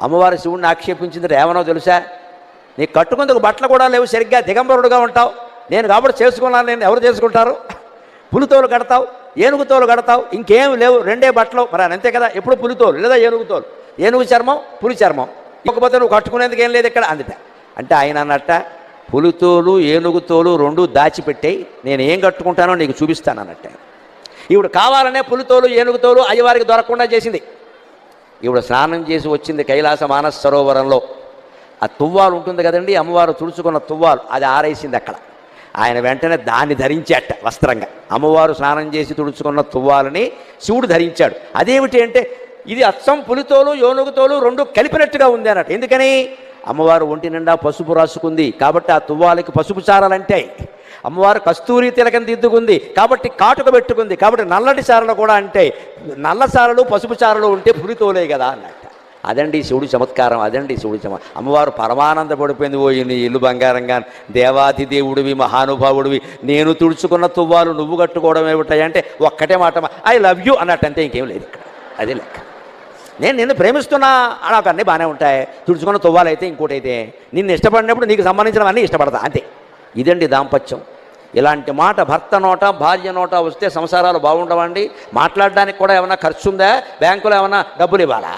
అమ్మవారి శివుడిని ఆక్షేపించింది ఏమనో తెలుసా? నీకు కట్టుకుందుకు బట్టలు కూడా లేవు, సరిగ్గా దిగంబరుడుగా ఉంటావు, నేను కాబట్టి చేసుకున్నాను, నేను ఎవరు చేసుకుంటారు? పులితోలు కడతావు, ఏనుగుతోలు కడతావు, ఇంకేం లేవు, రెండే బట్టలు. మరి అంతే కదా, ఎప్పుడు పులితోలు లేదా ఏనుగుతోలు, ఏనుగు చర్మం పులి చర్మం, ఇకపోతే నువ్వు కట్టుకునేందుకు ఏం లేదు ఇక్కడ అందుట. అంటే ఆయన అన్నట్ట, పులితోలు ఏనుగుతోలు రెండు దాచిపెట్టాయి, నేను ఏం కట్టుకుంటానో నీకు చూపిస్తాను అన్నట్ట. ఈవిడ కావాలనే పులితోలు ఏనుగుతోలు అయ్యవారికి దొరకకుండా చేసింది. ఈవిడ స్నానం చేసి వచ్చింది కైలాస మానస సరోవరంలో. ఆ తువ్వాలు ఉంటుంది కదండి, అమ్మవారు తుడుచుకున్న తువ్వాలు, అది ఆరేసింది అక్కడ. ఆయన వెంటనే దాన్ని ధరించాట వస్త్రంగా. అమ్మవారు స్నానం చేసి తుడుచుకున్న తువ్వాలని శివుడు ధరించాడు. అదేమిటి అంటే, ఇది అచ్చం పులితోలు ఏనుగుతోలు రెండు కలిపినట్టుగా ఉంది అన్నట్టు. ఎందుకని? అమ్మవారు ఒంటి నిండా పసుపు రాసుకుంది కాబట్టి ఆ తువ్వాలకి పసుపు చారలంటే, అమ్మవారు కస్తూరి తిలకం దిద్దుకుంది కాబట్టి కాటుక పెట్టుకుంది కాబట్టి నల్లటి చారలు కూడా అంటే, నల్ల చారలు పసుపు చారలు ఉంటే పులితోలే కదా అన్నట్టు. అదండి శివుడి చమత్కారం, అదండి శివుడి అమ్మవారు పరమానంద పడిపోయింది. ఓ నీ ఇల్లు బంగారంగా, దేవాది దేవుడివి, మహానుభావుడివి, నేను తుడుచుకున్న తువ్వాలు నువ్వు కట్టుకోవడం ఏమిటాయి అంటే ఒక్కటే మాట, ఐ లవ్ యూ అన్నట్టు, అంతే, ఇంకేం లేదు ఇక్కడ. అదే లెక్క. నేను నిన్ను ప్రేమిస్తున్నా నాకు అన్నీ బాగానే ఉంటాయి, తుడుచుకున్న తువ్వాలైతే ఇంకోటి అయితే, నిన్ను ఇష్టపడినప్పుడు నీకు సంబంధించినవన్నీ ఇష్టపడతా, అంతే. ఇదండి దాంపత్యం. ఇలాంటి మాట భర్త నోట భార్య నోట వస్తే సంసారాలు బాగుండవండి. మాట్లాడడానికి కూడా ఏమైనా ఖర్చు ఉందా? బ్యాంకులో ఏమైనా డబ్బులు ఇవ్వాలా?